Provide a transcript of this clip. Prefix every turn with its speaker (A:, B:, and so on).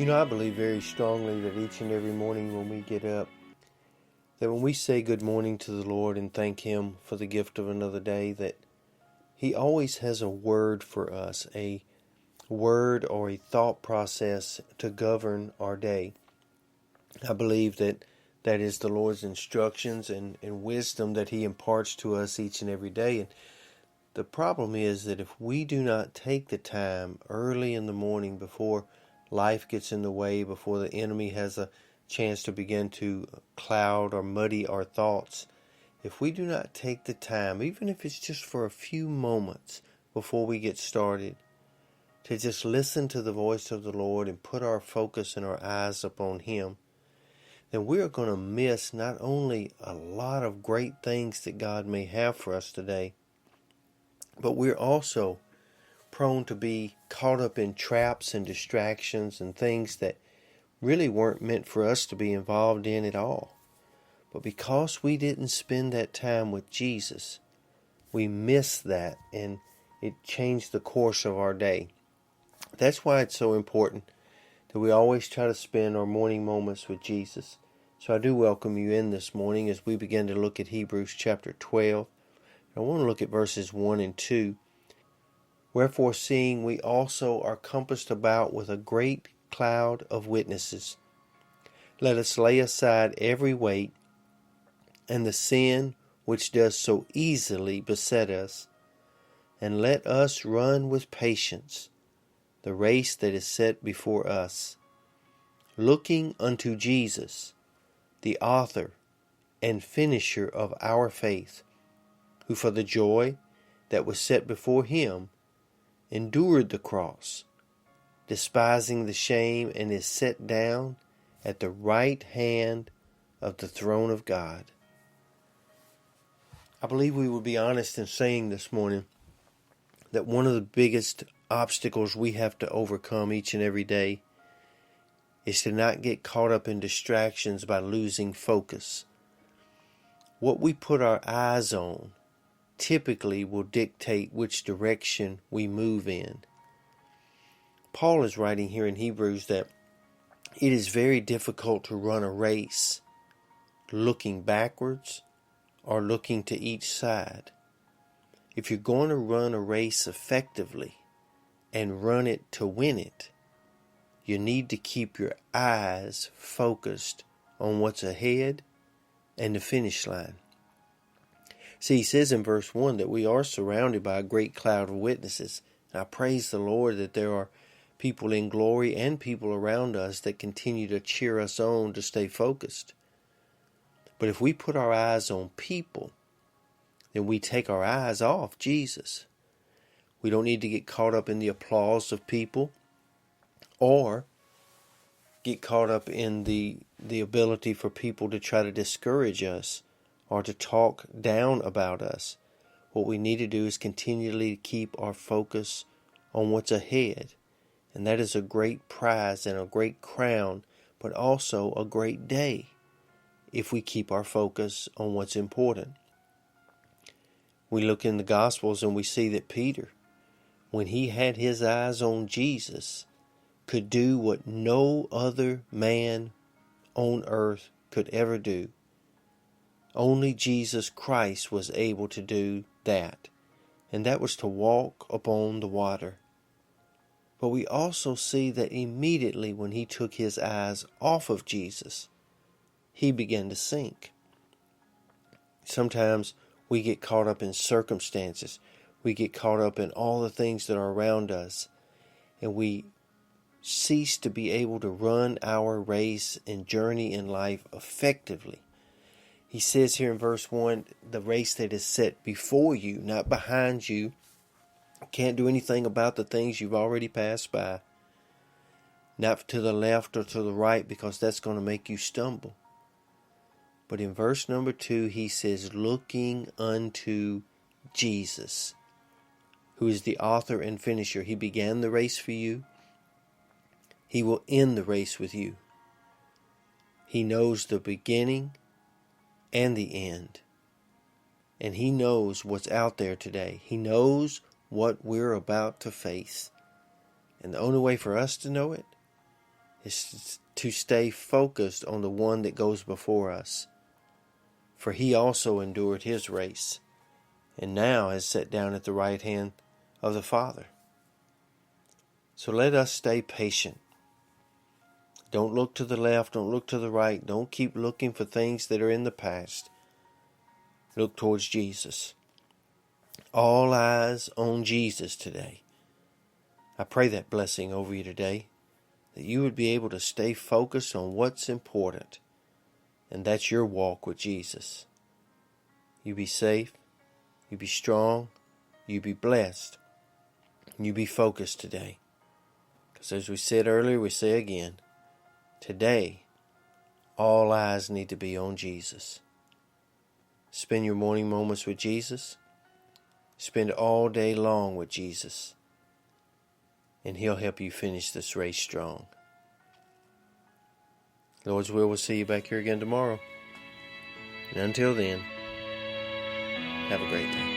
A: I believe very strongly that each and every morning when we get up, that when we say good morning to the Lord and thank Him for the gift of another day, that He always has a word for us, a word or a thought process to govern our day. I believe that that is the Lord's instructions and wisdom that He imparts to us each and every day. And the problem is that if we do not take the time early in the morning before life gets in the way, before the enemy has a chance to begin to cloud or muddy our thoughts, if we do not take the time, even if it's just for a few moments before we get started, to just listen to the voice of the Lord and put our focus and our eyes upon Him, then we are going to miss not only a lot of great things that God may have for us today, but we're also prone to be caught up in traps and distractions and things that really weren't meant for us to be involved in at all. But because we didn't spend that time with Jesus, we missed that, and it changed the course of our day. That's why it's so important that we always try to spend our morning moments with Jesus. So I do welcome you in this morning as we begin to look at Hebrews chapter 12. I want to look at verses 1 and 2. Wherefore, seeing we also are compassed about with a great cloud of witnesses, let us lay aside every weight and the sin which does so easily beset us, and let us run with patience the race that is set before us, looking unto Jesus, the author and finisher of our faith, who for the joy that was set before Him endured the cross, despising the shame, and is set down at the right hand of the throne of God. I believe we would be honest in saying this morning that one of the biggest obstacles we have to overcome each and every day is to not get caught up in distractions by losing focus. What we put our eyes on typically will dictate which direction we move in. Paul is writing here in Hebrews that it is very difficult to run a race looking backwards or looking to each side. If you're going to run a race effectively and run it to win it, you need to keep your eyes focused on what's ahead and the finish line. See, he says in verse 1 that we are surrounded by a great cloud of witnesses. And I praise the Lord that there are people in glory and people around us that continue to cheer us on to stay focused. But if we put our eyes on people, then we take our eyes off Jesus. We don't need to get caught up in the applause of people or get caught up in the ability for people to try to discourage us or to talk down about us. What we need to do is continually keep our focus on what's ahead. And that is a great prize and a great crown, but also a great day if we keep our focus on what's important. We look in the Gospels and we see that Peter, when he had his eyes on Jesus, could do what no other man on earth could ever do. Only Jesus Christ was able to do that, and that was to walk upon the water. But we also see that immediately when he took his eyes off of Jesus, he began to sink. Sometimes we get caught up in circumstances. We get caught up in all the things that are around us, and we cease to be able to run our race and journey in life effectively. He says here in verse 1, the race that is set before you, not behind you. Can't do anything about the things you've already passed by. Not to the left or to the right, because that's going to make you stumble. But in verse number 2, he says, looking unto Jesus, who is the author and finisher. He began the race for you. He will end the race with you. He knows the beginning and the end. And He knows what's out there today. He knows what we're about to face. And the only way for us to know it is to stay focused on the one that goes before us. For he also endured his race, and now has sat down at the right hand of the Father. So let us stay patient. Don't look to the left, don't look to the right, don't keep looking for things that are in the past. Look towards Jesus. All eyes on Jesus today. I pray that blessing over you today, that you would be able to stay focused on what's important, and that's your walk with Jesus. You be safe, you be strong, you be blessed, and you be focused today. Because as we said earlier, we say again, today, all eyes need to be on Jesus. Spend your morning moments with Jesus. Spend all day long with Jesus. And He'll help you finish this race strong. Lord's will, we'll see you back here again tomorrow. And until then, have a great day.